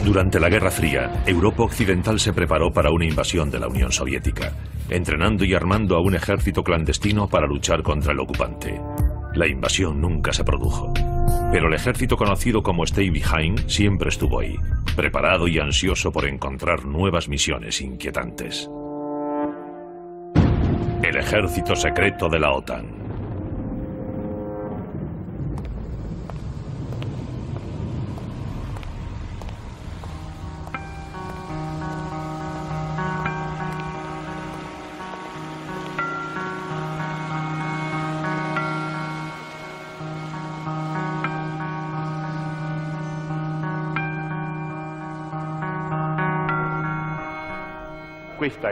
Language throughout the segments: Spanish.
Durante la Guerra Fría, Europa Occidental se preparó para una invasión de la Unión Soviética, entrenando y armando a un ejército clandestino para luchar contra el ocupante. La invasión nunca se produjo, pero el ejército conocido como Stay Behind siempre estuvo ahí, preparado y ansioso por encontrar nuevas misiones inquietantes. El ejército secreto de la OTAN.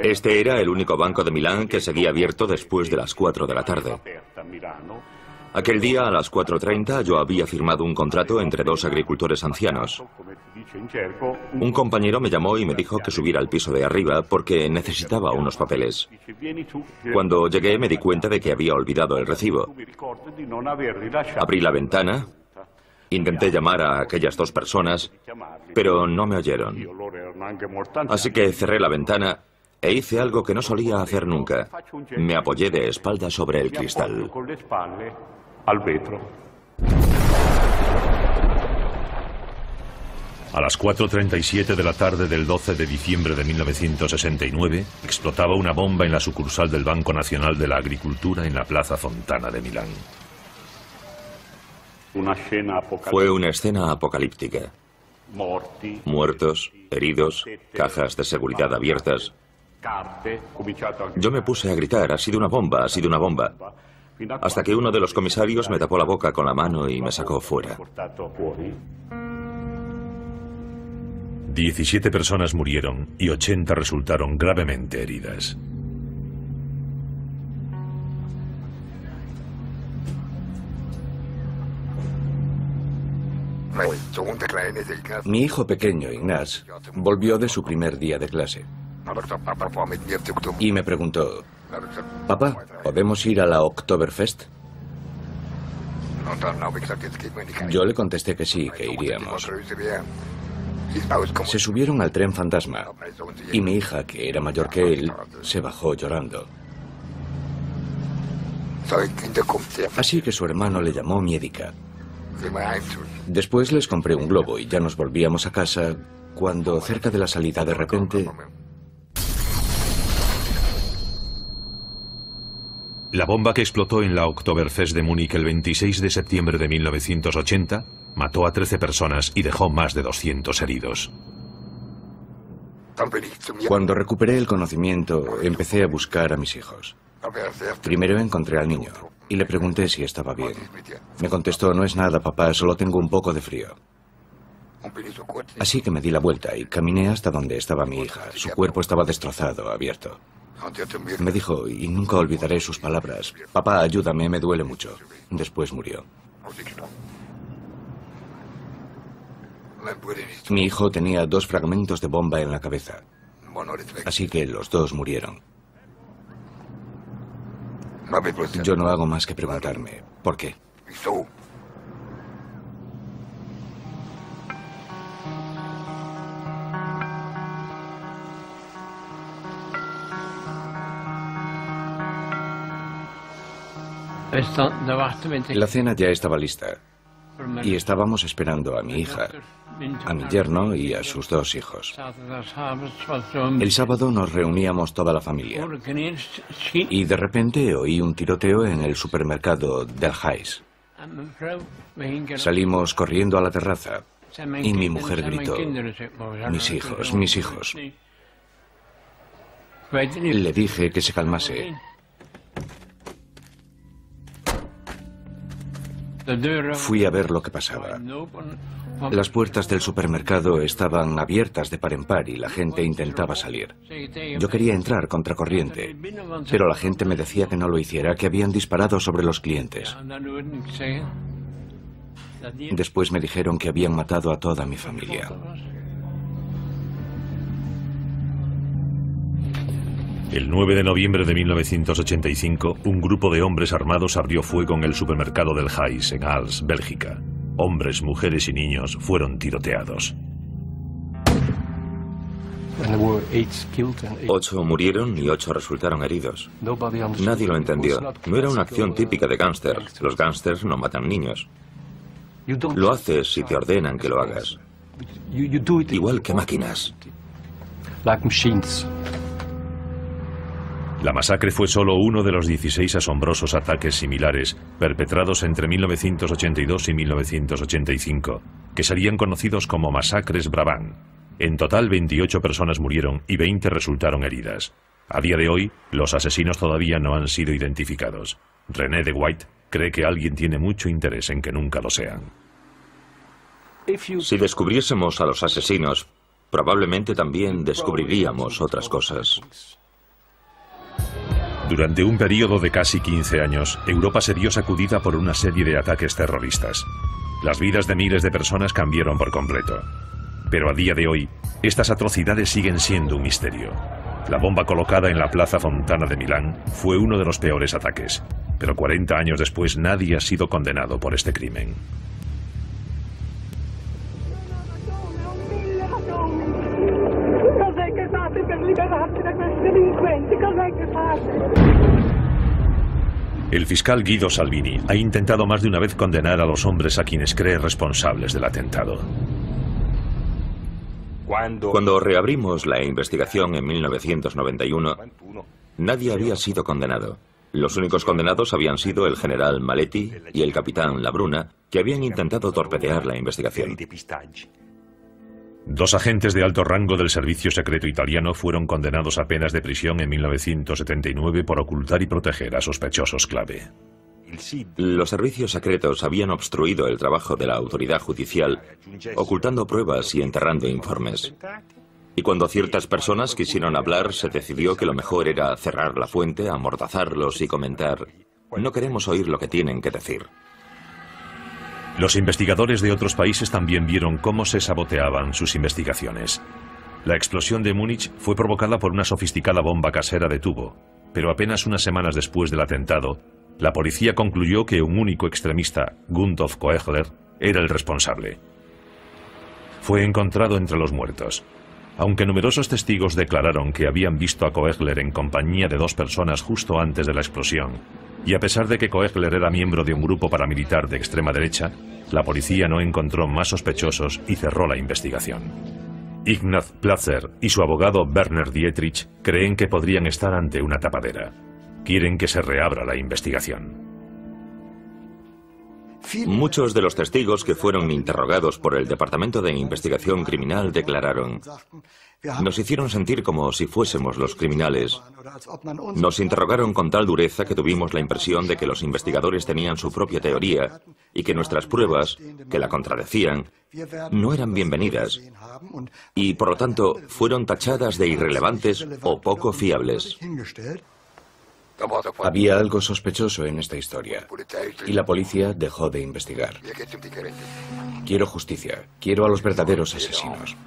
Este era el único banco de Milán que seguía abierto después de las 4 de la tarde. Aquel día, a las 4:30, yo había firmado un contrato entre dos agricultores ancianos. Un compañero me llamó y me dijo que subiera al piso de arriba porque necesitaba unos papeles. Cuando llegué me di cuenta de que había olvidado el recibo. Abrí la ventana, intenté llamar a aquellas dos personas, pero no me oyeron. Así que cerré la ventana e hice algo que no solía hacer nunca. Me apoyé de espaldas sobre el cristal. A las 4:37 de la tarde del 12 de diciembre de 1969, explotaba una bomba en la sucursal del Banco Nacional de la Agricultura en la Plaza Fontana de Milán. Fue una escena apocalíptica. Muertos, heridos, cajas de seguridad abiertas. Yo me puse a gritar, ha sido una bomba, ha sido una bomba, hasta que uno de los comisarios me tapó la boca con la mano y me sacó fuera. 17 personas murieron y 80 resultaron gravemente heridas. Mi hijo pequeño, Ignaz, volvió de su primer día de clase y me preguntó: «Papá, ¿podemos ir a la Oktoberfest?». Yo le contesté que sí, que iríamos. Se subieron al tren fantasma y mi hija, que era mayor que él, se bajó llorando. Así que su hermano le llamó Miedica. Después les compré un globo y ya nos volvíamos a casa cuando, cerca de la salida, de repente... La bomba que explotó en la Oktoberfest de Múnich el 26 de septiembre de 1980 mató a 13 personas y dejó más de 200 heridos. Cuando recuperé el conocimiento, empecé a buscar a mis hijos. Primero encontré al niño y le pregunté si estaba bien. Me contestó: «No es nada, papá, solo tengo un poco de frío». Así que me di la vuelta y caminé hasta donde estaba mi hija. Su cuerpo estaba destrozado, abierto. Me dijo, y nunca olvidaré sus palabras: «Papá, ayúdame, me duele mucho». Después murió. Mi hijo tenía 2 fragmentos de bomba en la cabeza. Así que los 2 murieron. Yo no hago más que preguntarme, ¿por qué? La cena ya estaba lista y estábamos esperando a mi hija, a mi yerno y a sus 2 hijos. El sábado nos reuníamos toda la familia y de repente oí un tiroteo en el supermercado del Heis. Salimos corriendo a la terraza y mi mujer gritó: «Mis hijos, mis hijos». Le dije que se calmase. Fui a ver lo que pasaba. Las puertas del supermercado estaban abiertas de par en par y la gente intentaba salir. Yo quería entrar contracorriente, pero la gente me decía que no lo hiciera, que habían disparado sobre los clientes. Después me dijeron que habían matado a toda mi familia. El 9 de noviembre de 1985, un grupo de hombres armados abrió fuego en el supermercado del Heis, en Aalst, Bélgica. Hombres, mujeres y niños fueron tiroteados. 8 murieron y 8 resultaron heridos. Nadie lo entendió. No era una acción típica de gángster. Los gángsters no matan niños. Lo haces si te ordenan que lo hagas. Igual que máquinas. La masacre fue solo uno de los 16 asombrosos ataques similares perpetrados entre 1982 y 1985, que serían conocidos como masacres Brabant. En total, 28 personas murieron y 20 resultaron heridas. A día de hoy, los asesinos todavía no han sido identificados. René de White cree que alguien tiene mucho interés en que nunca lo sean. Si descubriésemos a los asesinos, probablemente también descubriríamos otras cosas. Durante un periodo de casi 15 años, Europa se vio sacudida por una serie de ataques terroristas. Las vidas de miles de personas cambiaron por completo. Pero a día de hoy, estas atrocidades siguen siendo un misterio. La bomba colocada en la Plaza Fontana de Milán fue uno de los peores ataques, pero 40 años después nadie ha sido condenado por este crimen. El fiscal Guido Salvini ha intentado más de una vez condenar a los hombres a quienes cree responsables del atentado. Cuando reabrimos la investigación en 1991, nadie había sido condenado. Los únicos condenados habían sido el general Maletti y el capitán Labruna, que habían intentado torpedear la investigación. 2 agentes de alto rango del servicio secreto italiano fueron condenados a penas de prisión en 1979 por ocultar y proteger a sospechosos clave. Los servicios secretos habían obstruido el trabajo de la autoridad judicial, ocultando pruebas y enterrando informes. Y cuando ciertas personas quisieron hablar, se decidió que lo mejor era cerrar la fuente, amordazarlos y comentar: no queremos oír lo que tienen que decir. Los investigadores de otros países también vieron cómo se saboteaban sus investigaciones. La explosión de Múnich fue provocada por una sofisticada bomba casera de tubo, pero apenas unas semanas después del atentado, la policía concluyó que un único extremista, Gundolf Koechler, era el responsable. Fue encontrado entre los muertos. Aunque numerosos testigos declararon que habían visto a Koechler en compañía de 2 personas justo antes de la explosión, y a pesar de que Koechler era miembro de un grupo paramilitar de extrema derecha, la policía no encontró más sospechosos y cerró la investigación. Ignaz Platzer y su abogado Werner Dietrich creen que podrían estar ante una tapadera. Quieren que se reabra la investigación. Muchos de los testigos que fueron interrogados por el Departamento de Investigación Criminal declararon: nos hicieron sentir como si fuésemos los criminales. Nos interrogaron con tal dureza que tuvimos la impresión de que los investigadores tenían su propia teoría y que nuestras pruebas, que la contradecían, no eran bienvenidas y, por lo tanto, fueron tachadas de irrelevantes o poco fiables. Había algo sospechoso en esta historia y la policía dejó de investigar. Quiero justicia, quiero a los verdaderos asesinos.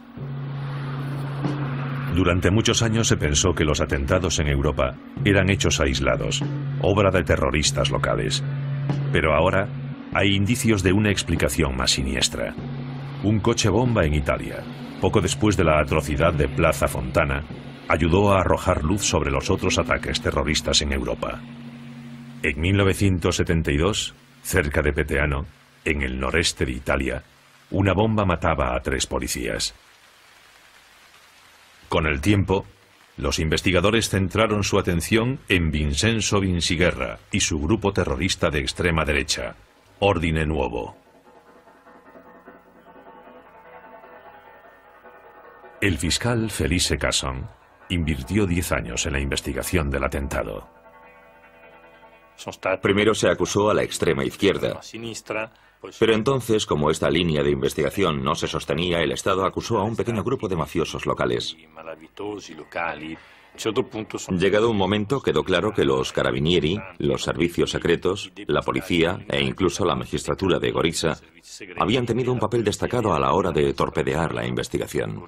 Durante muchos años se pensó que los atentados en Europa eran hechos aislados, obra de terroristas locales. Pero ahora hay indicios de una explicación más siniestra. Un coche bomba en Italia, poco después de la atrocidad de Plaza Fontana, ayudó a arrojar luz sobre los otros ataques terroristas en Europa. En 1972, cerca de Peteano, en el noreste de Italia, una bomba mataba a 3 policías. Con el tiempo, los investigadores centraron su atención en Vincenzo Vinciguerra y su grupo terrorista de extrema derecha, Ordine Nuovo. El fiscal Felice Casson invirtió 10 años en la investigación del atentado. Primero se acusó a la extrema izquierda, pero entonces, como esta línea de investigación no se sostenía, el Estado acusó a un pequeño grupo de mafiosos locales. Llegado un momento, quedó claro que los carabinieri, los servicios secretos, la policía e incluso la magistratura de Gorica habían tenido un papel destacado a la hora de torpedear la investigación.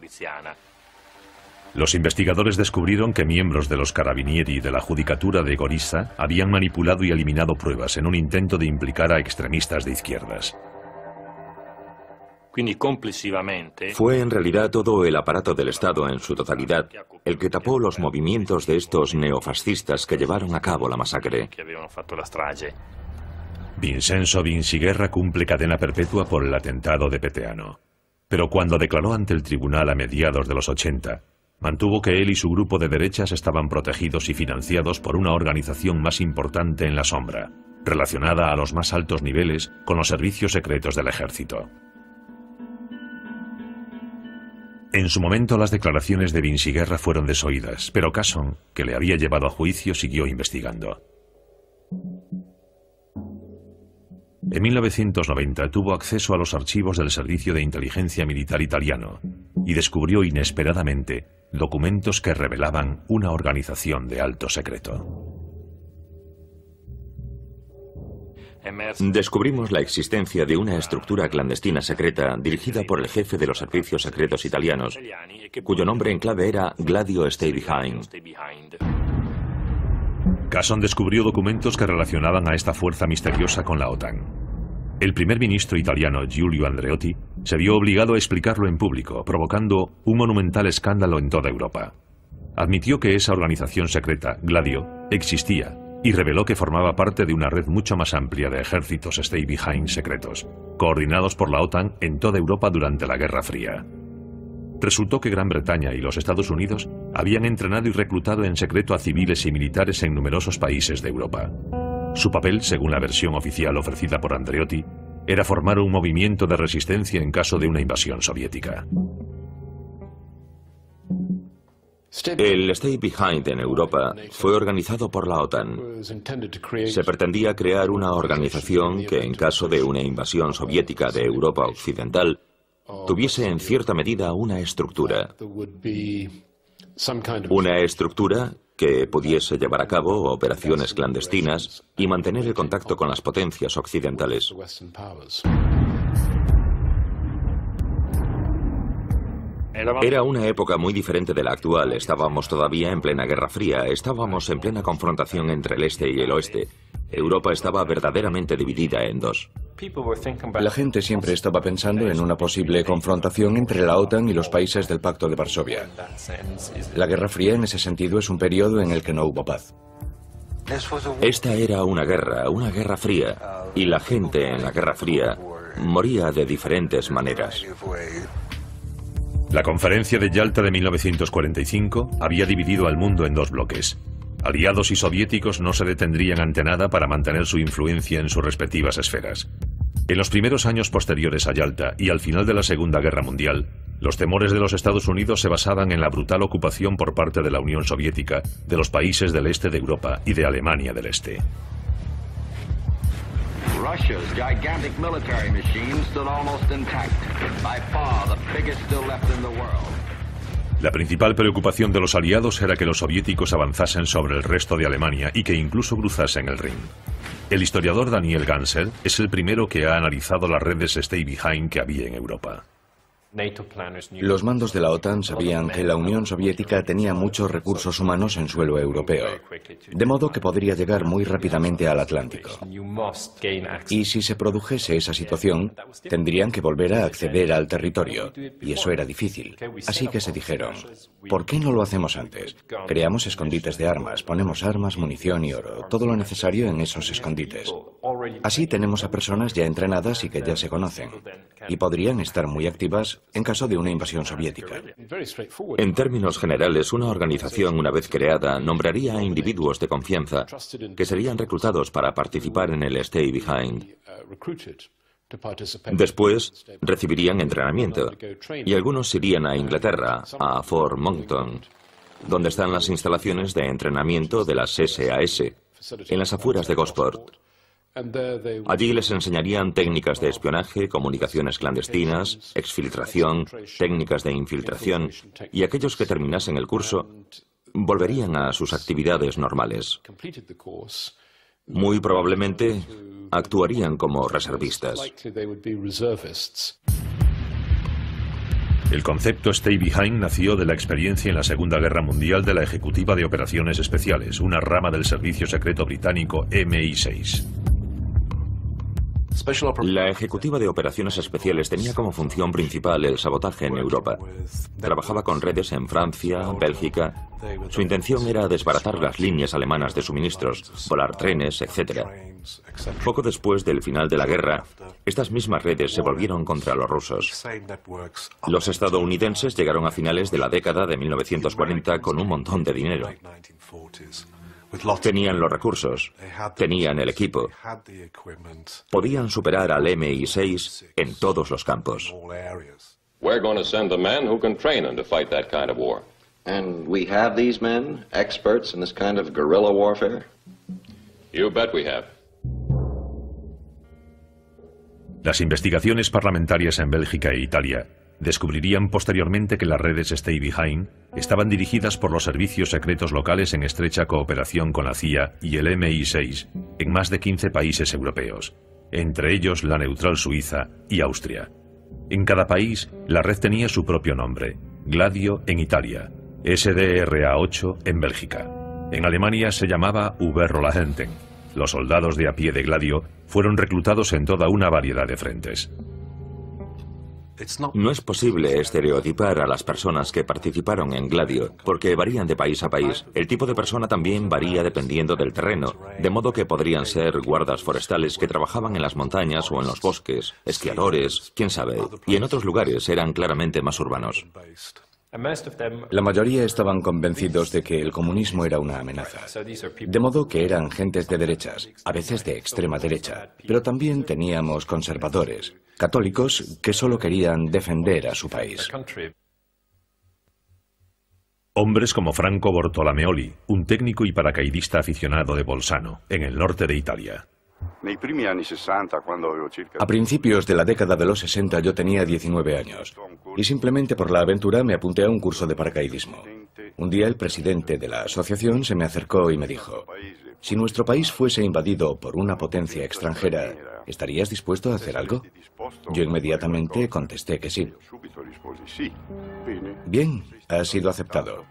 Los investigadores descubrieron que miembros de los carabinieri y de la judicatura de Gorica habían manipulado y eliminado pruebas en un intento de implicar a extremistas de izquierdas. Fue en realidad todo el aparato del Estado en su totalidad el que tapó los movimientos de estos neofascistas que llevaron a cabo la masacre. Vincenzo Vinciguerra cumple cadena perpetua por el atentado de Peteano. Pero cuando declaró ante el tribunal a mediados de los 80, mantuvo que él y su grupo de derechas estaban protegidos y financiados por una organización más importante en la sombra, relacionada a los más altos niveles con los servicios secretos del ejército. En su momento las declaraciones de Vinciguerra fueron desoídas, pero Casson, que le había llevado a juicio, siguió investigando. En 1990 tuvo acceso a los archivos del Servicio de Inteligencia Militar italiano y descubrió inesperadamente documentos que revelaban una organización de alto secreto. Descubrimos la existencia de una estructura clandestina secreta dirigida por el jefe de los servicios secretos italianos, cuyo nombre en clave era Gladio Stay Behind. Casson descubrió documentos que relacionaban a esta fuerza misteriosa con la OTAN. El primer ministro italiano, Giulio Andreotti, se vio obligado a explicarlo en público, provocando un monumental escándalo en toda Europa. Admitió que esa organización secreta, Gladio, existía y reveló que formaba parte de una red mucho más amplia de ejércitos Stay Behind secretos, coordinados por la OTAN en toda Europa durante la Guerra Fría. Resultó que Gran Bretaña y los Estados Unidos habían entrenado y reclutado en secreto a civiles y militares en numerosos países de Europa. Su papel, según la versión oficial ofrecida por Andreotti, era formar un movimiento de resistencia en caso de una invasión soviética. El Stay Behind en Europa fue organizado por la OTAN. Se pretendía crear una organización que, en caso de una invasión soviética de Europa Occidental, tuviese en cierta medida una estructura. Una estructura que pudiese llevar a cabo operaciones clandestinas y mantener el contacto con las potencias occidentales. Era una época muy diferente de la actual. Estábamos todavía en plena Guerra Fría, estábamos en plena confrontación entre el este y el oeste. Europa estaba verdaderamente dividida en dos. La gente siempre estaba pensando en una posible confrontación entre la OTAN y los países del Pacto de Varsovia. La Guerra Fría en ese sentido es un periodo en el que no hubo paz. Esta era una guerra fría, y la gente en la Guerra Fría moría de diferentes maneras. La conferencia de Yalta de 1945 había dividido al mundo en dos bloques. Aliados y soviéticos no se detendrían ante nada para mantener su influencia en sus respectivas esferas. En los primeros años posteriores a Yalta y al final de la Segunda Guerra Mundial, los temores de los Estados Unidos se basaban en la brutal ocupación por parte de la Unión Soviética de los países del este de Europa y de Alemania del Este. Russia's gigantic military machine stood almost intact, by far the biggest still left in the world. La principal preocupación de los aliados era que los soviéticos avanzasen sobre el resto de Alemania y que incluso cruzasen el Rin. El historiador Daniel Ganser es el primero que ha analizado las redes Stay Behind que había en Europa. Los mandos de la OTAN sabían que la Unión Soviética tenía muchos recursos humanos en suelo europeo, de modo que podría llegar muy rápidamente al Atlántico. Y si se produjese esa situación, tendrían que volver a acceder al territorio, y eso era difícil. Así que se dijeron, ¿por qué no lo hacemos antes? Creamos escondites de armas, ponemos armas, munición y oro, todo lo necesario en esos escondites. Así tenemos a personas ya entrenadas y que ya se conocen, y podrían estar muy activas en caso de una invasión soviética. En términos generales, una organización, una vez creada, nombraría a individuos de confianza que serían reclutados para participar en el Stay Behind. Después, recibirían entrenamiento, y algunos irían a Inglaterra, a Fort Monckton, donde están las instalaciones de entrenamiento de las SAS, en las afueras de Gosport. Allí les enseñarían técnicas de espionaje, comunicaciones clandestinas, exfiltración, técnicas de infiltración, y aquellos que terminasen el curso volverían a sus actividades normales. Muy probablemente actuarían como reservistas. El concepto Stay Behind nació de la experiencia en la Segunda Guerra Mundial de la Ejecutiva de Operaciones Especiales, una rama del servicio secreto británico MI6. La ejecutiva de operaciones especiales tenía como función principal el sabotaje en Europa. Trabajaba con redes en Francia, Bélgica. Su intención era desbaratar las líneas alemanas de suministros, volar trenes, etc. Poco después del final de la guerra, estas mismas redes se volvieron contra los rusos. Los estadounidenses llegaron a finales de la década de 1940 con un montón de dinero. Tenían los recursos, tenían el equipo, podían superar al MI6 en todos los campos. We're going to send the men who can train them to fight that kind of war. And we have these men, experts in this kind of guerrilla warfare? You bet we have. Las investigaciones parlamentarias en Bélgica e Italia descubrirían posteriormente que las redes Stay Behind estaban dirigidas por los servicios secretos locales en estrecha cooperación con la CIA y el MI6 en más de 15 países europeos, entre ellos la neutral Suiza y Austria. En cada país, la red tenía su propio nombre: Gladio en Italia, SDRA8 en Bélgica. En Alemania se llamaba Überrollagenten. Los soldados de a pie de Gladio fueron reclutados en toda una variedad de frentes. No es posible estereotipar a las personas que participaron en Gladio, porque varían de país a país. El tipo de persona también varía dependiendo del terreno, de modo que podrían ser guardas forestales que trabajaban en las montañas o en los bosques, esquiadores, quién sabe, y en otros lugares eran claramente más urbanos. La mayoría estaban convencidos de que el comunismo era una amenaza, de modo que eran gentes de derechas, a veces de extrema derecha, pero también teníamos conservadores, católicos que solo querían defender a su país. Hombres como Franco Bortolomeoli, un técnico y paracaidista aficionado de Bolzano, en el norte de Italia. A principios de la década de los 60 yo tenía 19 años y simplemente por la aventura me apunté a un curso de paracaidismo. Un día el presidente de la asociación se me acercó y me dijo: si nuestro país fuese invadido por una potencia extranjera, ¿estarías dispuesto a hacer algo? Yo inmediatamente contesté que sí. Bien, ha sido aceptado.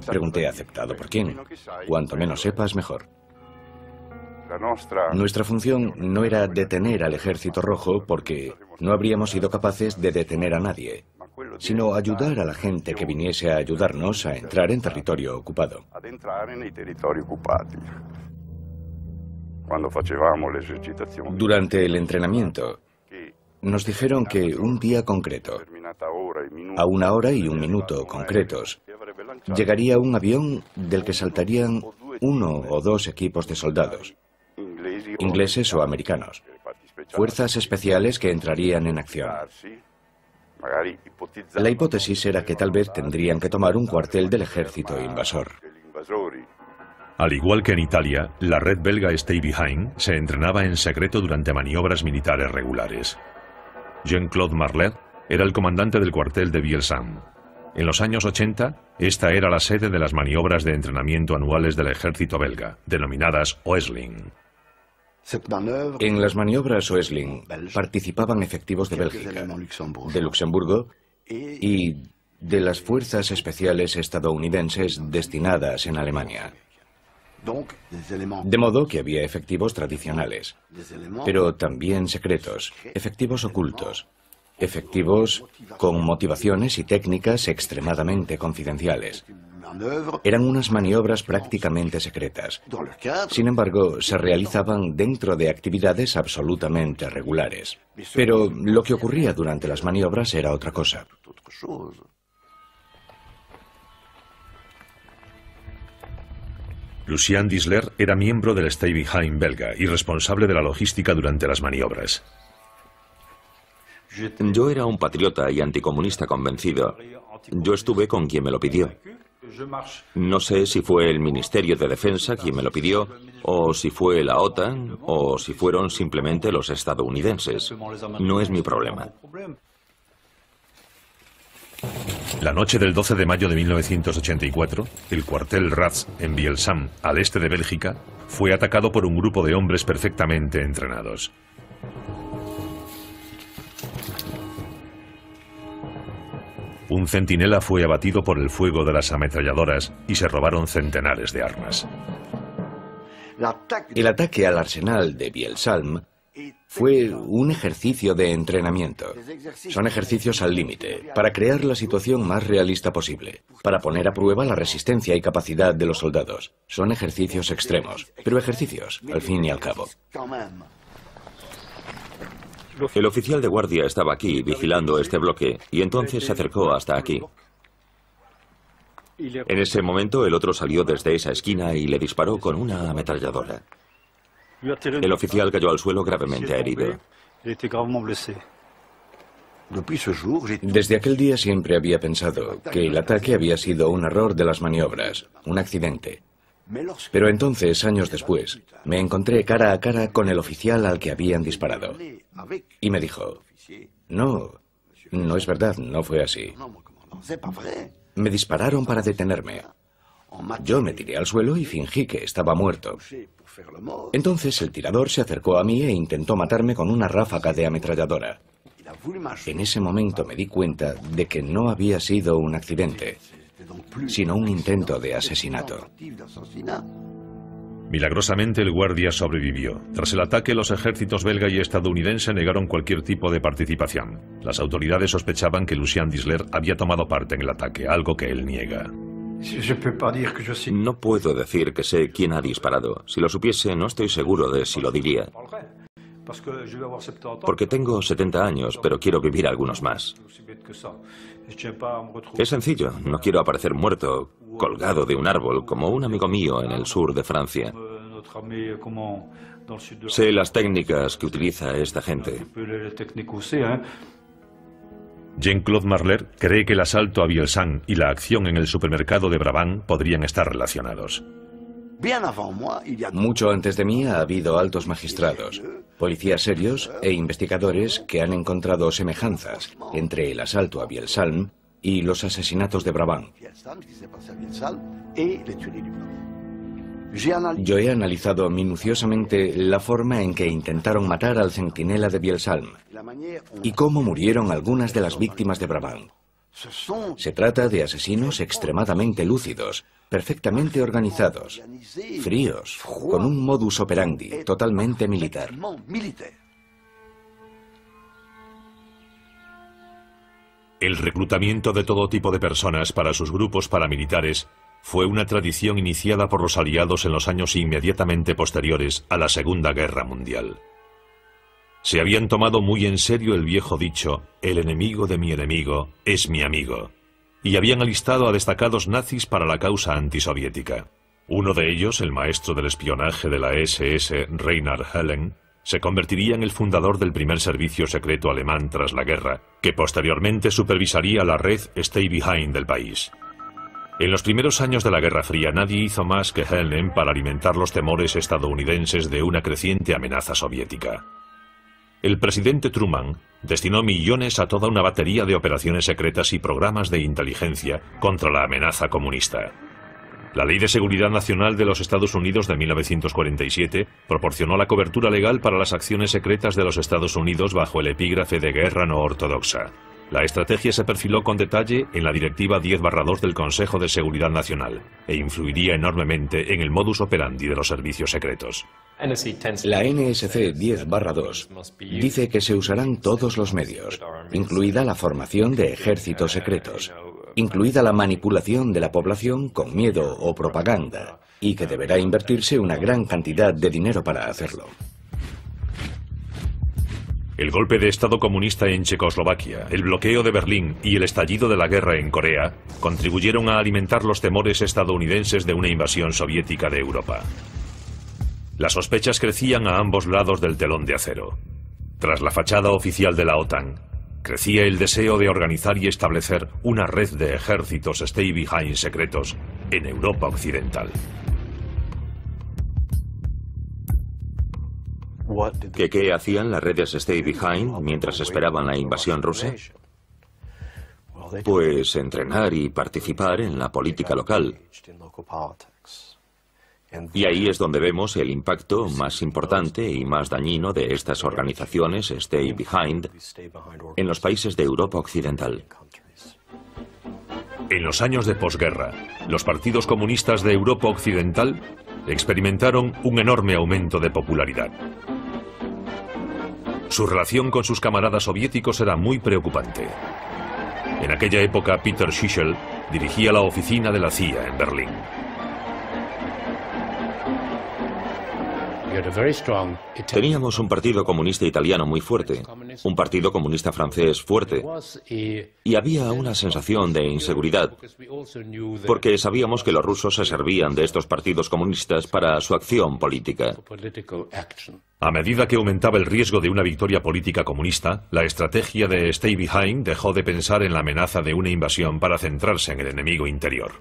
Pregunté: ¿aceptado por quién? Cuanto menos sepas, mejor. Nuestra función no era detener al Ejército Rojo porque no habríamos sido capaces de detener a nadie, sino ayudar a la gente que viniese a ayudarnos a entrar en territorio ocupado. Durante el entrenamiento, nos dijeron que un día concreto, a 1 hora y 1 minuto concretos, llegaría un avión del que saltarían 1 o 2 equipos de soldados, ingleses o americanos, fuerzas especiales que entrarían en acción. La hipótesis era que tal vez tendrían que tomar un cuartel del ejército invasor. Al igual que en Italia, la red belga Stay Behind se entrenaba en secreto durante maniobras militares regulares. Jean-Claude Marlet era el comandante del cuartel de Bielsam. En los años 80, esta era la sede de las maniobras de entrenamiento anuales del ejército belga, denominadas Oesling. En las maniobras Oesling participaban efectivos de Bélgica, de Luxemburgo y de las fuerzas especiales estadounidenses destinadas en Alemania. De modo que había efectivos tradicionales, pero también secretos, efectivos ocultos, efectivos con motivaciones y técnicas extremadamente confidenciales. Eran unas maniobras prácticamente secretas. Sin embargo, se realizaban dentro de actividades absolutamente regulares. Pero lo que ocurría durante las maniobras era otra cosa. Lucien Disler era miembro del Stay Behind belga y responsable de la logística durante las maniobras. Yo era un patriota y anticomunista convencido. Yo estuve con quien me lo pidió. No sé si fue el Ministerio de Defensa quien me lo pidió, o si fue la OTAN, o si fueron simplemente los estadounidenses. No es mi problema. La noche del 12 de mayo de 1984, el cuartel Ratz en Bielsam, al este de Bélgica, fue atacado por un grupo de hombres perfectamente entrenados. Un centinela fue abatido por el fuego de las ametralladoras y se robaron centenares de armas. El ataque al arsenal de Bielsam Fue un ejercicio de entrenamiento. Son ejercicios al límite, para crear la situación más realista posible, para poner a prueba la resistencia y capacidad de los soldados. Son ejercicios extremos, pero ejercicios, al fin y al cabo. El oficial de guardia estaba aquí, vigilando este bloque, y entonces se acercó hasta aquí. En ese momento, el otro salió desde esa esquina y le disparó con una ametralladora. El oficial cayó al suelo gravemente herido. Desde aquel día siempre había pensado que el ataque había sido un error de las maniobras, un accidente. Pero entonces, años después, me encontré cara a cara con el oficial al que habían disparado. Y me dijo, no es verdad, no fue así. Me dispararon para detenerme. Yo me tiré al suelo y fingí que estaba muerto. Entonces el tirador se acercó a mí e intentó matarme con una ráfaga de ametralladora. En ese momento me di cuenta de que no había sido un accidente, sino un intento de asesinato. Milagrosamente el guardia sobrevivió. Tras el ataque, los ejércitos belga y estadounidense negaron cualquier tipo de participación. Las autoridades sospechaban que Lucien Disler había tomado parte en el ataque, algo que él niega. No puedo decir que sé quién ha disparado. Si lo supiese, no estoy seguro de si lo diría. Porque tengo 70 años, pero quiero vivir algunos más. Es sencillo, no quiero aparecer muerto, colgado de un árbol, como un amigo mío en el sur de Francia. Sé las técnicas que utiliza esta gente. Jean-Claude Marler cree que el asalto a Vielsalm y la acción en el supermercado de Brabant podrían estar relacionados. Mucho antes de mí ha habido altos magistrados, policías serios e investigadores que han encontrado semejanzas entre el asalto a Vielsalm y los asesinatos de Brabant. Yo he analizado minuciosamente la forma en que intentaron matar al centinela de Vielsalm y cómo murieron algunas de las víctimas de Brabant. Se trata de asesinos extremadamente lúcidos, perfectamente organizados, fríos, con un modus operandi totalmente militar. El reclutamiento de todo tipo de personas para sus grupos paramilitares fue una tradición iniciada por los aliados en los años inmediatamente posteriores a la Segunda Guerra Mundial. Se habían tomado muy en serio el viejo dicho, el enemigo de mi enemigo es mi amigo, y habían alistado a destacados nazis para la causa antisoviética. Uno de ellos, el maestro del espionaje de la SS, Reinhard Hellen, se convertiría en el fundador del primer servicio secreto alemán tras la guerra, que posteriormente supervisaría la red Stay Behind del país. En los primeros años de la Guerra Fría nadie hizo más que Hellen para alimentar los temores estadounidenses de una creciente amenaza soviética. El presidente Truman destinó millones a toda una batería de operaciones secretas y programas de inteligencia contra la amenaza comunista. La Ley de Seguridad Nacional de los Estados Unidos de 1947 proporcionó la cobertura legal para las acciones secretas de los Estados Unidos bajo el epígrafe de guerra no ortodoxa. La estrategia se perfiló con detalle en la Directiva 10/2 del Consejo de Seguridad Nacional e influiría enormemente en el modus operandi de los servicios secretos. La NSC 10/2 dice que se usarán todos los medios, incluida la formación de ejércitos secretos, incluida la manipulación de la población con miedo o propaganda, y que deberá invertirse una gran cantidad de dinero para hacerlo. El golpe de Estado comunista en Checoslovaquia, el bloqueo de Berlín y el estallido de la guerra en Corea contribuyeron a alimentar los temores estadounidenses de una invasión soviética de Europa. Las sospechas crecían a ambos lados del telón de acero. Tras la fachada oficial de la OTAN, crecía el deseo de organizar y establecer una red de ejércitos Stay Behind secretos en Europa Occidental. ¿Qué hacían las redes Stay Behind mientras esperaban la invasión rusa? Pues entrenar y participar en la política local. Y ahí es donde vemos el impacto más importante y más dañino de estas organizaciones Stay Behind en los países de Europa Occidental. En los años de posguerra, los partidos comunistas de Europa Occidental experimentaron un enorme aumento de popularidad. Su relación con sus camaradas soviéticos era muy preocupante. En aquella época, Peter Schischel dirigía la oficina de la CIA en Berlín. Teníamos un partido comunista italiano muy fuerte, un partido comunista francés fuerte, y había una sensación de inseguridad, porque sabíamos que los rusos se servían de estos partidos comunistas para su acción política. A medida que aumentaba el riesgo de una victoria política comunista, la estrategia de Stay Behind dejó de pensar en la amenaza de una invasión para centrarse en el enemigo interior.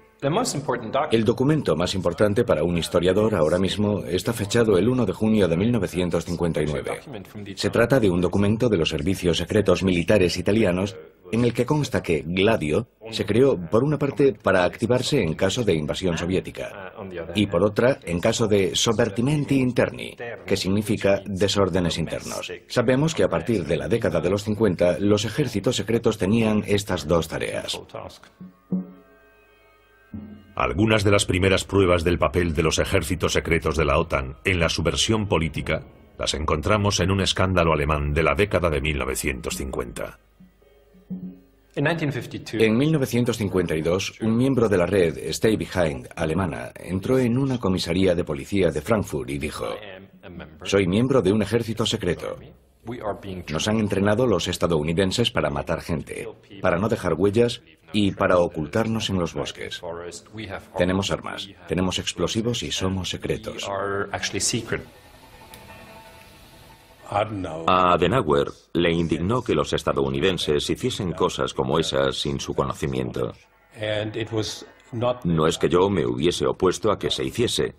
El documento más importante para un historiador ahora mismo está fechado el 1 de junio de 1959. Se trata de un documento de los servicios secretos militares italianos en el que consta que Gladio se creó por una parte para activarse en caso de invasión soviética y por otra en caso de sovvertimenti interni, que significa desórdenes internos. Sabemos que a partir de la década de los 50 los ejércitos secretos tenían estas dos tareas. Algunas de las primeras pruebas del papel de los ejércitos secretos de la OTAN en la subversión política las encontramos en un escándalo alemán de la década de 1950. En 1952, un miembro de la red Stay Behind alemana entró en una comisaría de policía de Frankfurt y dijo: "Soy miembro de un ejército secreto. Nos han entrenado los estadounidenses para matar gente, para no dejar huellas y para ocultarnos en los bosques. Tenemos armas, tenemos explosivos y somos secretos". A Adenauer le indignó que los estadounidenses hiciesen cosas como esas sin su conocimiento. No es que yo me hubiese opuesto a que se hiciese,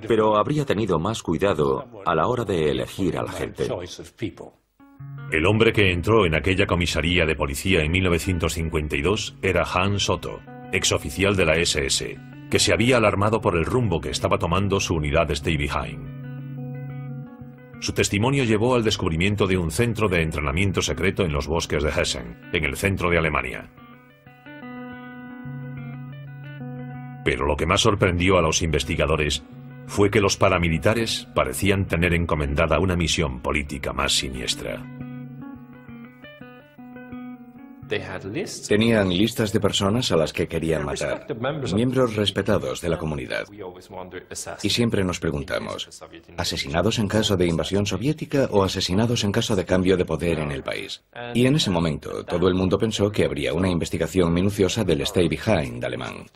pero habría tenido más cuidado a la hora de elegir a la gente. El hombre que entró en aquella comisaría de policía en 1952 era Hans Otto, exoficial de la SS, que se había alarmado por el rumbo que estaba tomando su unidad Stay Behind. Su testimonio llevó al descubrimiento de un centro de entrenamiento secreto en los bosques de Hessen, en el centro de Alemania. Pero lo que más sorprendió a los investigadores fue que los paramilitares parecían tener encomendada una misión política más siniestra. Tenían listas de personas a las que querían matar, miembros respetados de la comunidad. Y siempre nos preguntamos, ¿asesinados en caso de invasión soviética o asesinados en caso de cambio de poder en el país? Y en ese momento todo el mundo pensó que habría una investigación minuciosa del Stay Behind alemán.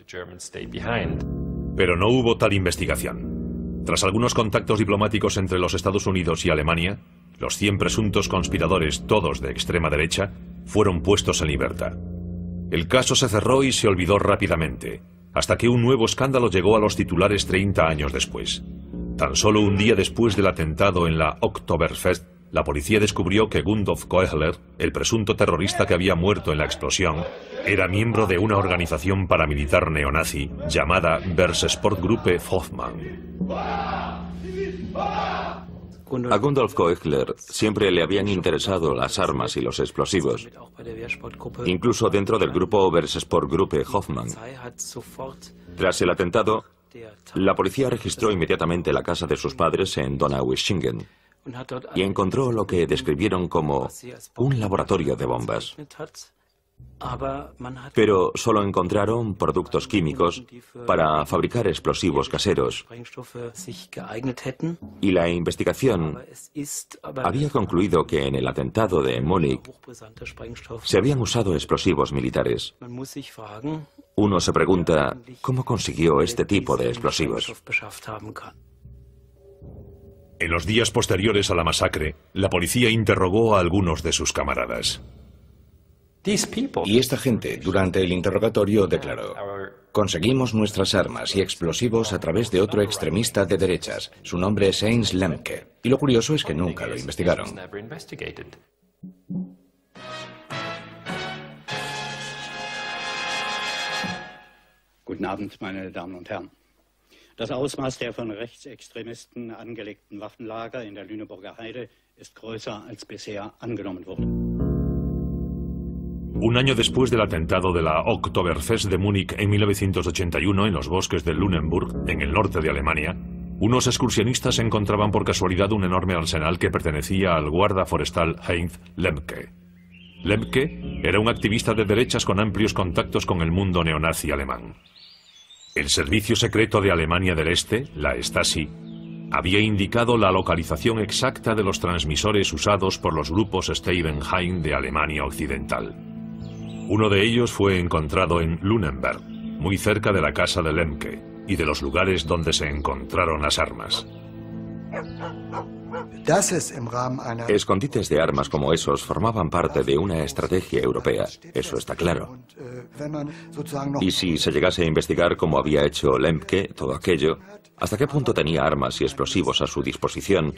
Pero no hubo tal investigación. Tras algunos contactos diplomáticos entre los Estados Unidos y Alemania, los 100 presuntos conspiradores, todos de extrema derecha, fueron puestos en libertad. El caso se cerró y se olvidó rápidamente, hasta que un nuevo escándalo llegó a los titulares 30 años después. Tan solo un día después del atentado en la Oktoberfest, la policía descubrió que Gundolf Koechler, el presunto terrorista que había muerto en la explosión, era miembro de una organización paramilitar neonazi llamada Berserksportgruppe Hoffmann. A Gundolf Koechler siempre le habían interesado las armas y los explosivos, incluso dentro del grupo Berserksportgruppe Hoffmann. Tras el atentado, la policía registró inmediatamente la casa de sus padres en Donaueschingen y encontró lo que describieron como un laboratorio de bombas. Pero solo encontraron productos químicos para fabricar explosivos caseros. Y la investigación había concluido que en el atentado de Múnich se habían usado explosivos militares. Uno se pregunta, ¿cómo consiguió este tipo de explosivos? En los días posteriores a la masacre, la policía interrogó a algunos de sus camaradas. Y esta gente, durante el interrogatorio, declaró: "Conseguimos nuestras armas y explosivos a través de otro extremista de derechas. Su nombre es Heinz Lemke". Y lo curioso es que nunca lo investigaron. Guten Abend, meine Damen und Herren. Das Ausmaß der von Rechtsextremisten angelegten Waffenlager in der Lüneburger Heide ist größer als bisher angenommen wurde. Un año después del atentado de la Oktoberfest de Múnich en 1981 en los bosques de Lüneburg, en el norte de Alemania, Unos excursionistas encontraban por casualidad un enorme arsenal que pertenecía al guarda forestal Heinz Lemke. Lemke era un activista de derechas con amplios contactos con el mundo neonazi alemán. El Servicio Secreto de Alemania del Este, la Stasi, había indicado la localización exacta de los transmisores usados por los grupos Steibenheim de Alemania Occidental. Uno de ellos fue encontrado en Lüneburg, muy cerca de la casa de Lemke y de los lugares donde se encontraron las armas. Escondites de armas como esos formaban parte de una estrategia europea, eso está claro. Y si se llegase a investigar cómo había hecho Lemke todo aquello, ¿hasta qué punto tenía armas y explosivos a su disposición?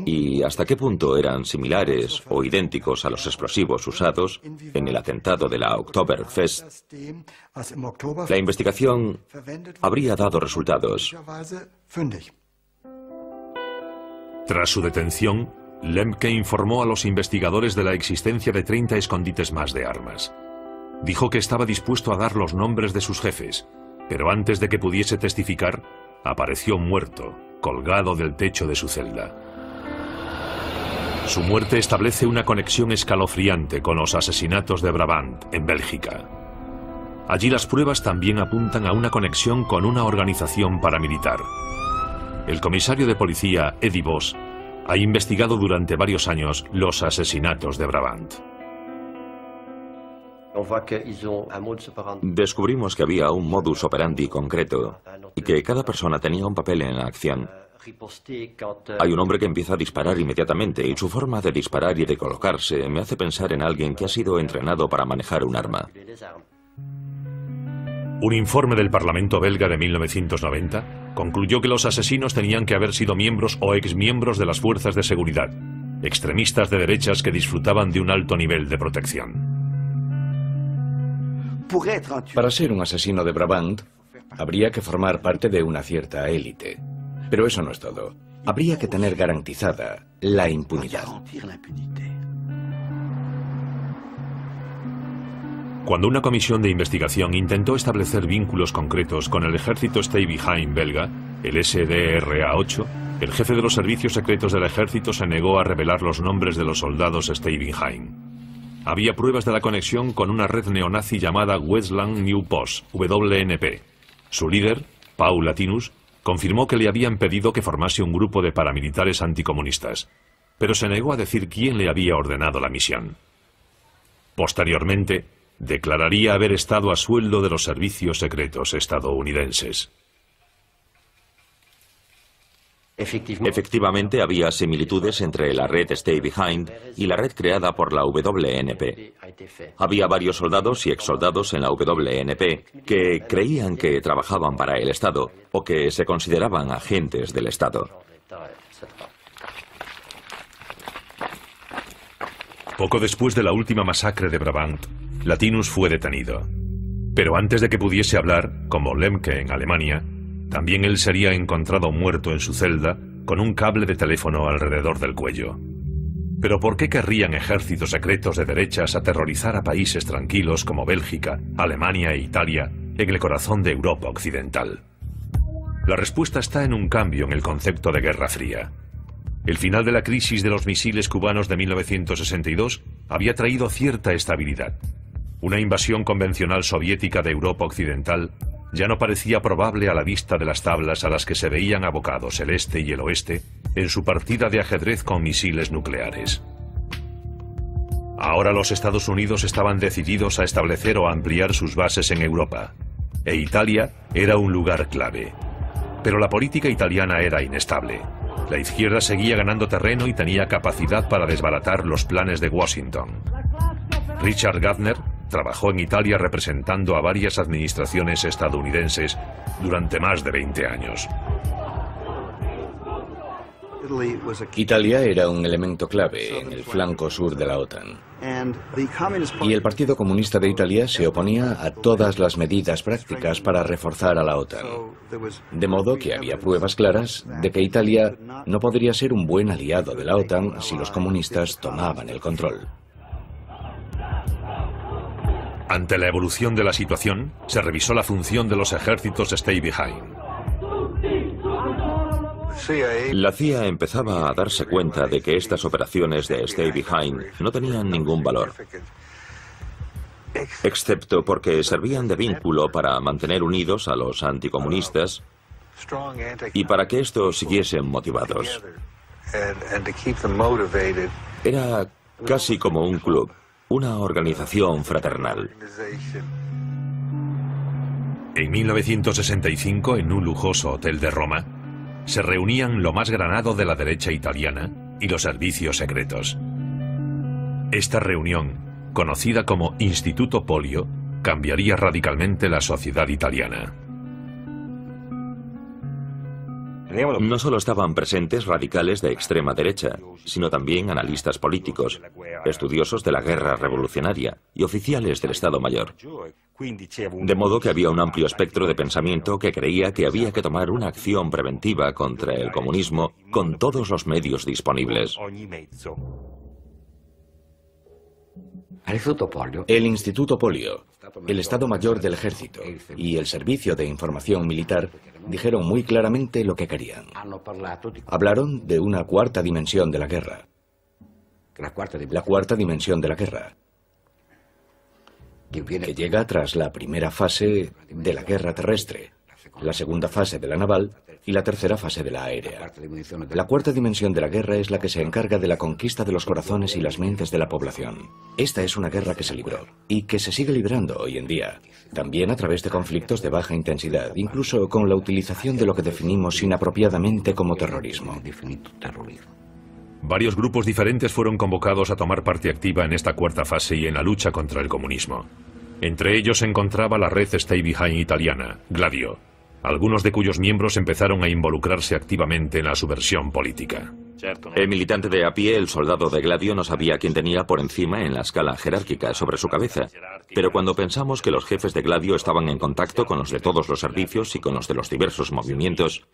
¿Y hasta qué punto eran similares o idénticos a los explosivos usados en el atentado de la Oktoberfest? La investigación habría dado resultados. Tras su detención, Lemke informó a los investigadores de la existencia de 30 escondites más de armas. Dijo que estaba dispuesto a dar los nombres de sus jefes, pero antes de que pudiese testificar, apareció muerto, colgado del techo de su celda. Su muerte establece una conexión escalofriante con los asesinatos de Brabant, en Bélgica. Allí las pruebas también apuntan a una conexión con una organización paramilitar. El comisario de policía, Eddie Vos, ha investigado durante varios años los asesinatos de Brabant. Descubrimos que había un modus operandi concreto y que cada persona tenía un papel en la acción. Hay un hombre que empieza a disparar inmediatamente y su forma de disparar y de colocarse me hace pensar en alguien que ha sido entrenado para manejar un arma. Un informe del Parlamento belga de 1990 concluyó que los asesinos tenían que haber sido miembros o exmiembros de las fuerzas de seguridad, extremistas de derechas que disfrutaban de un alto nivel de protección. Para ser un asesino de Brabant, habría que formar parte de una cierta élite. Pero eso no es todo. Habría que tener garantizada la impunidad. Cuando una comisión de investigación intentó establecer vínculos concretos con el ejército Steibenheim belga, el SDRA-8, el jefe de los servicios secretos del ejército se negó a revelar los nombres de los soldados Steibenheim. Había pruebas de la conexión con una red neonazi llamada Westland New Post, WNP. Su líder, Paul Latinus, confirmó que le habían pedido que formase un grupo de paramilitares anticomunistas, pero se negó a decir quién le había ordenado la misión. Posteriormente, declararía haber estado a sueldo de los servicios secretos estadounidenses. Efectivamente, había similitudes entre la red Steibenheim y la red creada por la WNP. Había varios soldados y exsoldados en la WNP que creían que trabajaban para el Estado o que se consideraban agentes del Estado. Poco después de la última masacre de Brabant, Latinus fue detenido. Pero antes de que pudiese hablar, como Lemke en Alemania, también él sería encontrado muerto en su celda con un cable de teléfono alrededor del cuello. ¿Pero por qué querrían ejércitos secretos de derechas aterrorizar a países tranquilos como Bélgica, Alemania e Italia en el corazón de Europa Occidental? La respuesta está en un cambio en el concepto de Guerra Fría. El final de la crisis de los misiles cubanos de 1962 había traído cierta estabilidad. Una invasión convencional soviética de Europa Occidental ya no parecía probable a la vista de las tablas a las que se veían abocados el este y el oeste en su partida de ajedrez con misiles nucleares. Ahora los Estados Unidos estaban decididos a establecer o ampliar sus bases en Europa, e Italia era un lugar clave. Pero la política italiana era inestable. La izquierda seguía ganando terreno y tenía capacidad para desbaratar los planes de Washington. Richard Gardner trabajó en Italia representando a varias administraciones estadounidenses durante más de 20 años. Italia era un elemento clave en el flanco sur de la OTAN. Y el Partido Comunista de Italia se oponía a todas las medidas prácticas para reforzar a la OTAN. De modo que había pruebas claras de que Italia no podría ser un buen aliado de la OTAN si los comunistas tomaban el control. Ante la evolución de la situación, se revisó la función de los ejércitos Steibenheim. La CIA empezaba a darse cuenta de que estas operaciones de Stay Behind no tenían ningún valor, excepto porque servían de vínculo para mantener unidos a los anticomunistas y para que estos siguiesen motivados. Era casi como un club, una organización fraternal. En 1965, en un lujoso hotel de Roma, se reunían lo más granado de la derecha italiana y los servicios secretos. Esta reunión, conocida como Instituto Polio, cambiaría radicalmente la sociedad italiana. No solo estaban presentes radicales de extrema derecha, sino también analistas políticos, estudiosos de la guerra revolucionaria y oficiales del Estado Mayor. De modo que había un amplio espectro de pensamiento que creía que había que tomar una acción preventiva contra el comunismo con todos los medios disponibles. El Instituto Polio, el Estado Mayor del Ejército y el Servicio de Información Militar dijeron muy claramente lo que querían. Hablaron de una cuarta dimensión de la guerra. La cuarta dimensión de la guerra, que llega tras la primera fase de la guerra terrestre, la segunda fase de la naval y la tercera fase de la aérea. La cuarta dimensión de la guerra es la que se encarga de la conquista de los corazones y las mentes de la población. Esta es una guerra que se libró y que se sigue librando hoy en día, también a través de conflictos de baja intensidad, incluso con la utilización de lo que definimos inapropiadamente como terrorismo. Varios grupos diferentes fueron convocados a tomar parte activa en esta cuarta fase y en la lucha contra el comunismo. Entre ellos se encontraba la red Stay Behind italiana, Gladio, algunos de cuyos miembros empezaron a involucrarse activamente en la subversión política. El militante de a pie, el soldado de Gladio, no sabía quién tenía por encima en la escala jerárquica sobre su cabeza. Pero cuando pensamos que los jefes de Gladio estaban en contacto con los de todos los servicios y con los de los diversos movimientos,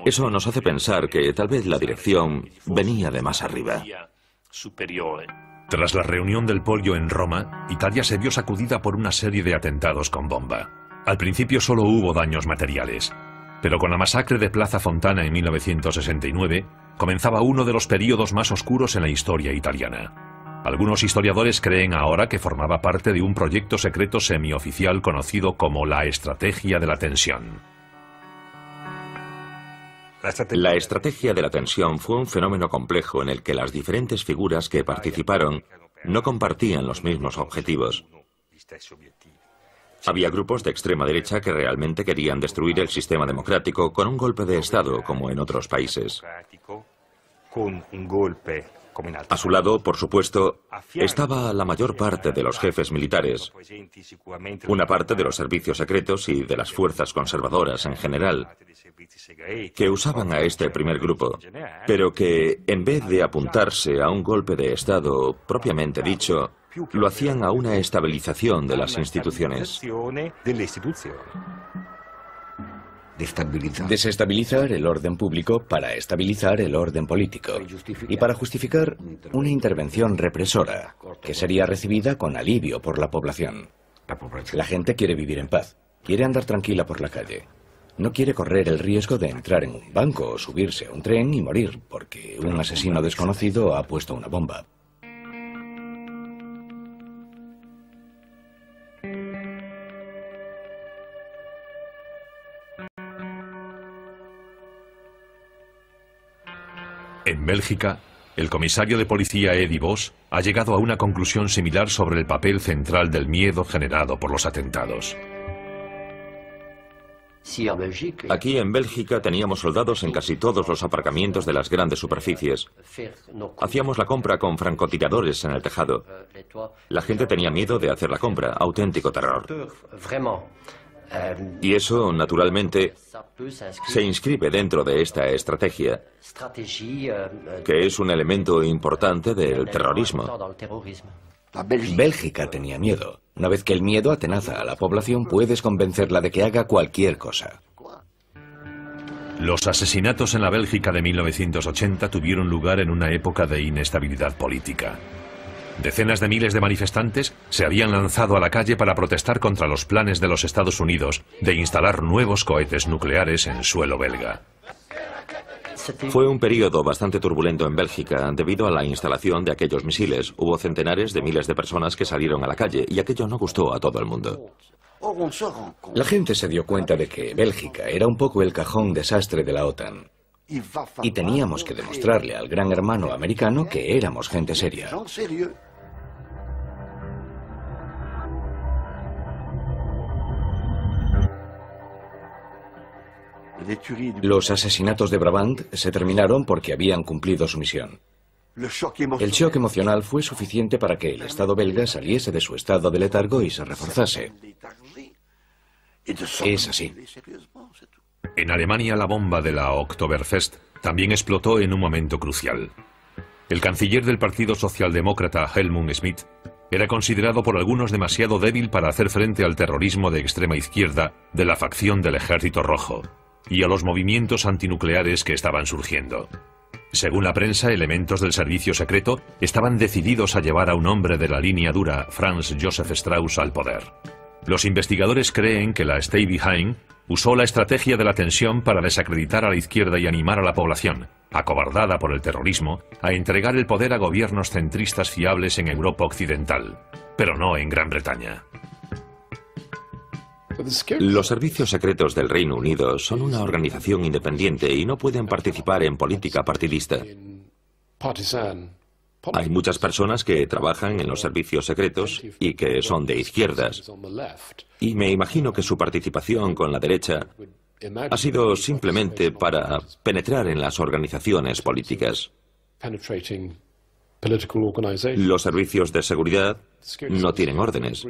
eso nos hace pensar que tal vez la dirección venía de más arriba. Tras la reunión del Polio en Roma, Italia se vio sacudida por una serie de atentados con bomba. Al principio solo hubo daños materiales, pero con la masacre de Plaza Fontana en 1969 comenzaba uno de los períodos más oscuros en la historia italiana. Algunos historiadores creen ahora que formaba parte de un proyecto secreto semioficial conocido como la Estrategia de la Tensión. La estrategia de la tensión fue un fenómeno complejo en el que las diferentes figuras que participaron no compartían los mismos objetivos. Había grupos de extrema derecha que realmente querían destruir el sistema democrático con un golpe de Estado, como en otros países. A su lado, por supuesto, estaba la mayor parte de los jefes militares, una parte de los servicios secretos y de las fuerzas conservadoras en general, que usaban a este primer grupo, pero que, en vez de apuntarse a un golpe de Estado propiamente dicho, lo hacían a una estabilización de las instituciones. Desestabilizar el orden público para estabilizar el orden político y para justificar una intervención represora que sería recibida con alivio por la población. La gente quiere vivir en paz, quiere andar tranquila por la calle. No quiere correr el riesgo de entrar en un banco o subirse a un tren y morir porque un asesino desconocido ha puesto una bomba. En Bélgica, el comisario de policía Eddie Vos ha llegado a una conclusión similar sobre el papel central del miedo generado por los atentados. Aquí en Bélgica teníamos soldados en casi todos los aparcamientos de las grandes superficies. Hacíamos la compra con francotiradores en el tejado. La gente tenía miedo de hacer la compra, auténtico terror. Y eso, naturalmente, se inscribe dentro de esta estrategia, que es un elemento importante del terrorismo. Bélgica tenía miedo. Una vez que el miedo atenaza a la población, puedes convencerla de que haga cualquier cosa. Los asesinatos en la Bélgica de 1980 tuvieron lugar en una época de inestabilidad política. Decenas de miles de manifestantes se habían lanzado a la calle para protestar contra los planes de los Estados Unidos de instalar nuevos cohetes nucleares en suelo belga. Fue un periodo bastante turbulento en Bélgica debido a la instalación de aquellos misiles. Hubo centenares de miles de personas que salieron a la calle y aquello no gustó a todo el mundo. La gente se dio cuenta de que Bélgica era un poco el cajón desastre de la OTAN. Y teníamos que demostrarle al gran hermano americano que éramos gente seria. Los asesinatos de Brabant se terminaron porque habían cumplido su misión. El shock emocional fue suficiente para que el Estado belga saliese de su estado de letargo y se reforzase. Es así. En Alemania, la bomba de la Oktoberfest también explotó en un momento crucial. El canciller del Partido Socialdemócrata, Helmut Schmidt, era considerado por algunos demasiado débil para hacer frente al terrorismo de extrema izquierda de la facción del Ejército Rojo y a los movimientos antinucleares que estaban surgiendo. Según la prensa, elementos del servicio secreto estaban decididos a llevar a un hombre de la línea dura, Franz Josef Strauss, al poder. Los investigadores creen que la Stay Behind usó la estrategia de la tensión para desacreditar a la izquierda y animar a la población, acobardada por el terrorismo, a entregar el poder a gobiernos centristas fiables en Europa Occidental, pero no en Gran Bretaña. Los servicios secretos del Reino Unido son una organización independiente y no pueden participar en política partidista. Hay muchas personas que trabajan en los servicios secretos y que son de izquierdas. Y me imagino que su participación con la derecha ha sido simplemente para penetrar en las organizaciones políticas. Los servicios de seguridad no tienen órdenes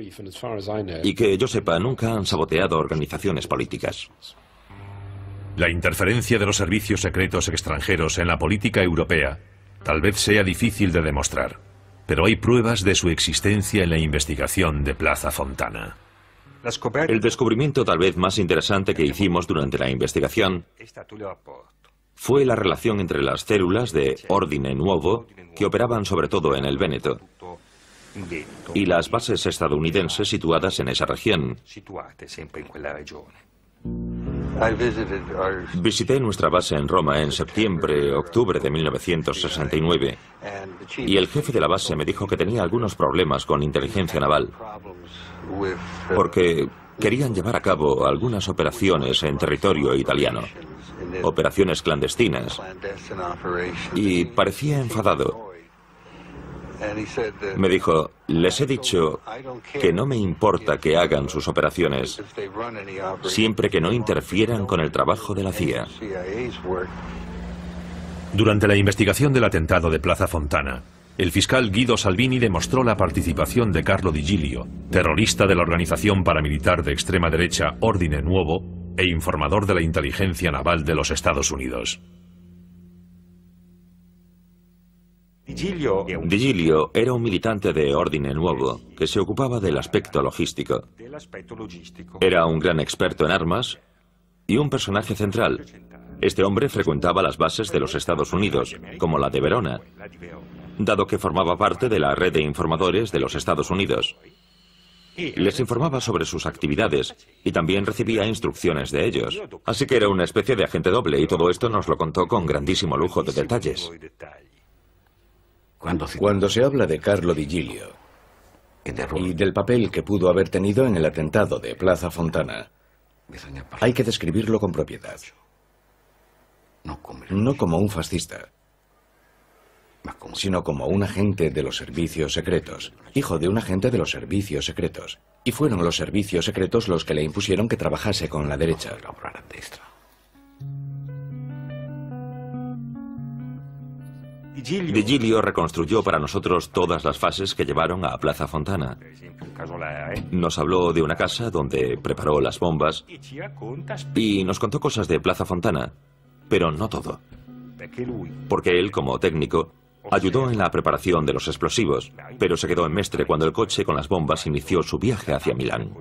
y que yo sepa nunca han saboteado organizaciones políticas. La interferencia de los servicios secretos extranjeros en la política europea tal vez sea difícil de demostrar, pero hay pruebas de su existencia en la investigación de Plaza Fontana. El descubrimiento tal vez más interesante que hicimos durante la investigación fue la relación entre las células de Ordine Nuovo, que operaban sobre todo en el Véneto, y las bases estadounidenses situadas en esa región. Visité nuestra base en Roma en septiembre-octubre de 1969 y el jefe de la base me dijo que tenía algunos problemas con inteligencia naval porque querían llevar a cabo algunas operaciones en territorio italiano, operaciones clandestinas, y parecía enfadado. Me dijo, les he dicho que no me importa que hagan sus operaciones, siempre que no interfieran con el trabajo de la CIA. Durante la investigación del atentado de Plaza Fontana, el fiscal Guido Salvini demostró la participación de Carlo Di Giglio, terrorista de la organización paramilitar de extrema derecha Ordine Nuovo e informador de la inteligencia naval de los Estados Unidos. Di Giglio era un militante de Ordine Nuovo que se ocupaba del aspecto logístico. Era un gran experto en armas y un personaje central. Este hombre frecuentaba las bases de los Estados Unidos, como la de Verona, dado que formaba parte de la red de informadores de los Estados Unidos. Les informaba sobre sus actividades y también recibía instrucciones de ellos. Así que era una especie de agente doble y todo esto nos lo contó con grandísimo lujo de detalles. Cuando se habla de Carlo Di Giglio y del papel que pudo haber tenido en el atentado de Plaza Fontana, hay que describirlo con propiedad. No como un fascista, sino como un agente de los servicios secretos, hijo de un agente de los servicios secretos. Y fueron los servicios secretos los que le impusieron que trabajase con la derecha. Di Giglio reconstruyó para nosotros todas las fases que llevaron a Plaza Fontana. Nos habló de una casa donde preparó las bombas y nos contó cosas de Plaza Fontana, pero no todo. Porque él, como técnico, ayudó en la preparación de los explosivos, pero se quedó en Mestre cuando el coche con las bombas inició su viaje hacia Milán.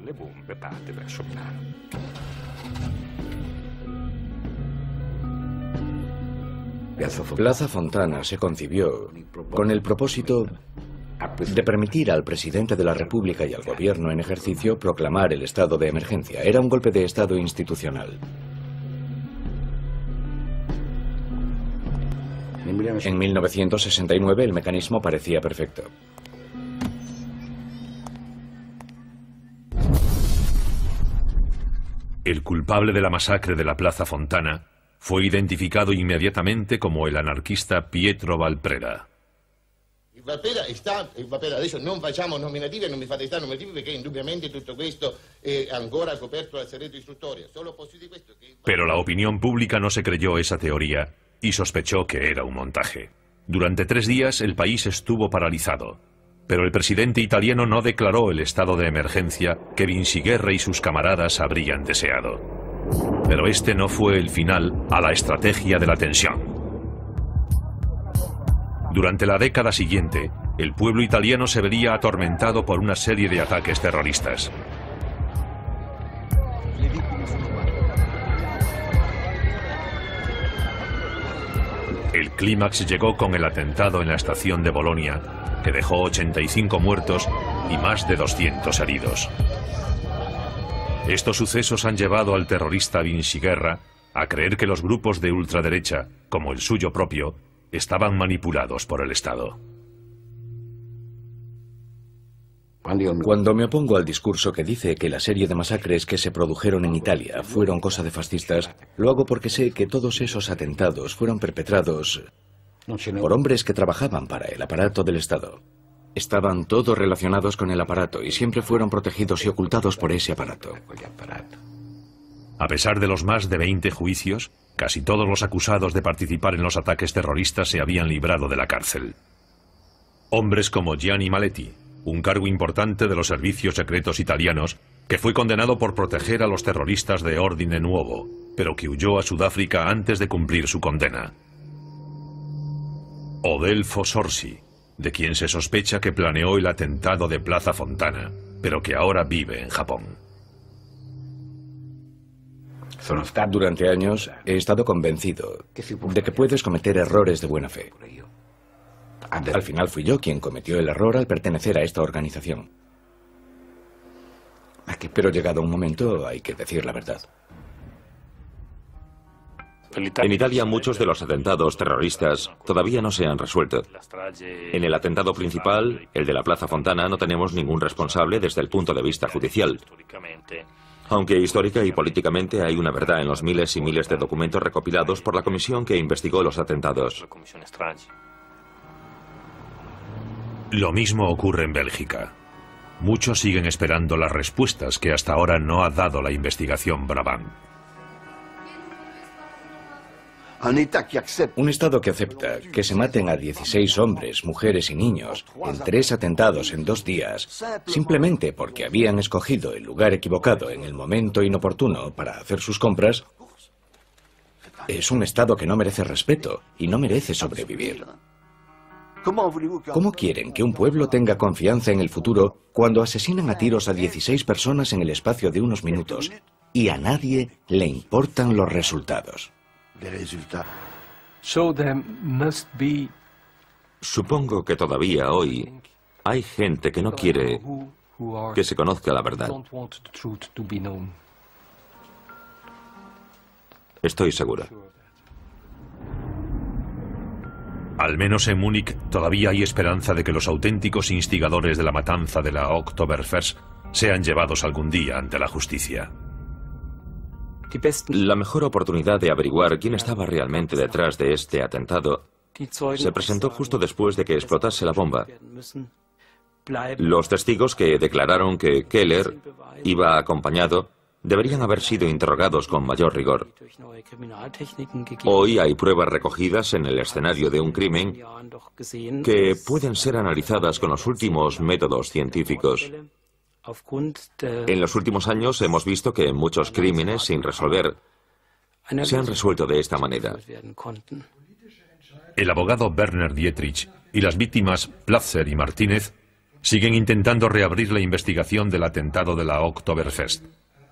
Plaza Fontana se concibió con el propósito de permitir al presidente de la República y al gobierno en ejercicio proclamar el estado de emergencia. Era un golpe de estado institucional. En 1969 el mecanismo parecía perfecto. El culpable de la masacre de la Plaza Fontana fue identificado inmediatamente como el anarquista Pietro Valpreda. Adesso non facciamo nominativi e non mi fate stare nominativi perché indubbiamente tutto questo è ancora coperto dal segreto istruttorio. Solo posso dire questo che... Pero la opinión pública no se creyó esa teoría y sospechó que era un montaje. Durante 3 días el país estuvo paralizado, pero el presidente italiano no declaró el estado de emergencia que Vinciguerra y sus camaradas habrían deseado. Pero este no fue el final a la estrategia de la tensión. Durante la década siguiente, el pueblo italiano se vería atormentado por una serie de ataques terroristas. El clímax llegó con el atentado en la estación de Bolonia, que dejó 85 muertos y más de 200 heridos. Estos sucesos han llevado al terrorista Vinciguerra a creer que los grupos de ultraderecha, como el suyo propio, estaban manipulados por el Estado. Cuando me opongo al discurso que dice que la serie de masacres que se produjeron en Italia fueron cosa de fascistas, lo hago porque sé que todos esos atentados fueron perpetrados por hombres que trabajaban para el aparato del Estado. Estaban todos relacionados con el aparato y siempre fueron protegidos y ocultados por ese aparato. A pesar de los más de 20 juicios, casi todos los acusados de participar en los ataques terroristas se habían librado de la cárcel. Hombres como Gianni Maletti, un cargo importante de los servicios secretos italianos, que fue condenado por proteger a los terroristas de Ordine Nuovo, pero que huyó a Sudáfrica antes de cumplir su condena. Odelfo Sorsi, de quien se sospecha que planeó el atentado de Plaza Fontana, pero que ahora vive en Japón. Durante años he estado convencido de que puedes cometer errores de buena fe. Al final fui yo quien cometió el error al pertenecer a esta organización. Pero llegado un momento hay que decir la verdad. En Italia muchos de los atentados terroristas todavía no se han resuelto. En el atentado principal, el de la Plaza Fontana, no tenemos ningún responsable desde el punto de vista judicial. Aunque histórica y políticamente hay una verdad en los miles y miles de documentos recopilados por la comisión que investigó los atentados. Lo mismo ocurre en Bélgica. Muchos siguen esperando las respuestas que hasta ahora no ha dado la investigación Brabant. Un Estado que acepta que se maten a 16 hombres, mujeres y niños en 3 atentados en 2 días, simplemente porque habían escogido el lugar equivocado en el momento inoportuno para hacer sus compras, es un Estado que no merece respeto y no merece sobrevivir. ¿Cómo quieren que un pueblo tenga confianza en el futuro cuando asesinan a tiros a 16 personas en el espacio de unos minutos y a nadie le importan los resultados? Supongo que todavía hoy hay gente que no quiere que se conozca la verdad. Estoy seguro. Al menos en Múnich todavía hay esperanza de que los auténticos instigadores de la matanza de la Oktoberfest sean llevados algún día ante la justicia. La mejor oportunidad de averiguar quién estaba realmente detrás de este atentado se presentó justo después de que explotase la bomba. Los testigos que declararon que Keller iba acompañado deberían haber sido interrogados con mayor rigor. Hoy hay pruebas recogidas en el escenario de un crimen que pueden ser analizadas con los últimos métodos científicos. En los últimos años hemos visto que muchos crímenes sin resolver se han resuelto de esta manera. El abogado Werner Dietrich y las víctimas Platzer y Martínez siguen intentando reabrir la investigación del atentado de la Oktoberfest,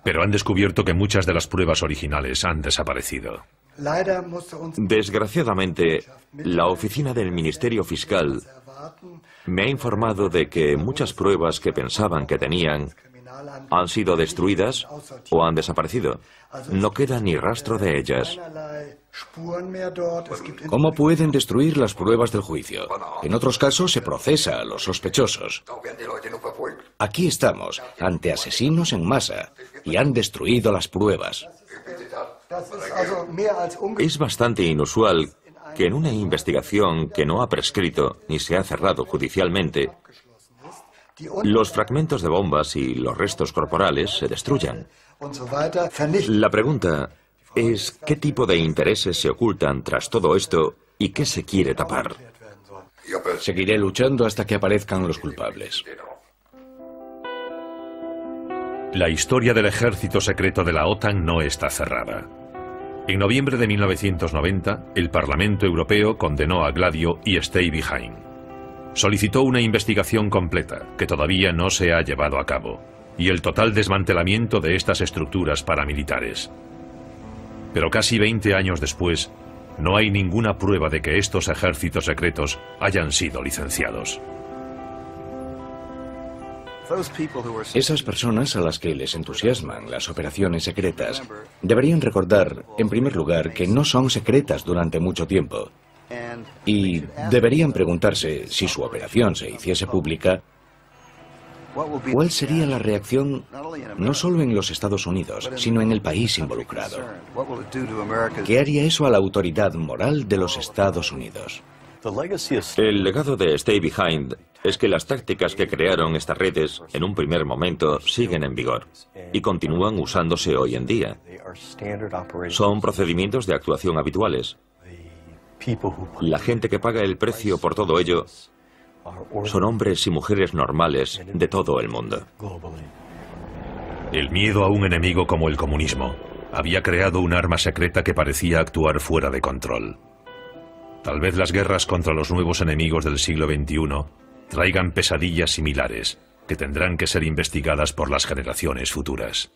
pero han descubierto que muchas de las pruebas originales han desaparecido. Desgraciadamente, la oficina del Ministerio Fiscal me ha informado de que muchas pruebas que pensaban que tenían han sido destruidas o han desaparecido. No queda ni rastro de ellas. ¿Cómo pueden destruir las pruebas del juicio? En otros casos se procesa a los sospechosos. Aquí estamos, ante asesinos en masa, y han destruido las pruebas. Es bastante inusual que en una investigación que no ha prescrito ni se ha cerrado judicialmente, los fragmentos de bombas y los restos corporales se destruyan. La pregunta es qué tipo de intereses se ocultan tras todo esto y qué se quiere tapar. Seguiré luchando hasta que aparezcan los culpables. La historia del ejército secreto de la OTAN no está cerrada. En noviembre de 1990, el Parlamento Europeo condenó a Gladio y Stay Behind. Solicitó una investigación completa, que todavía no se ha llevado a cabo, y el total desmantelamiento de estas estructuras paramilitares. Pero casi 20 años después, no hay ninguna prueba de que estos ejércitos secretos hayan sido licenciados. Esas personas a las que les entusiasman las operaciones secretas deberían recordar, en primer lugar, que no son secretas durante mucho tiempo. Y deberían preguntarse, si su operación se hiciese pública, ¿cuál sería la reacción no solo en los Estados Unidos, sino en el país involucrado? ¿Qué haría eso a la autoridad moral de los Estados Unidos? El legado de Stay Behind es que las tácticas que crearon estas redes en un primer momento siguen en vigor y continúan usándose hoy en día. Son procedimientos de actuación habituales. La gente que paga el precio por todo ello son hombres y mujeres normales de todo el mundo. El miedo a un enemigo como el comunismo había creado un arma secreta que parecía actuar fuera de control. Tal vez las guerras contra los nuevos enemigos del siglo XXI traigan pesadillas similares que tendrán que ser investigadas por las generaciones futuras.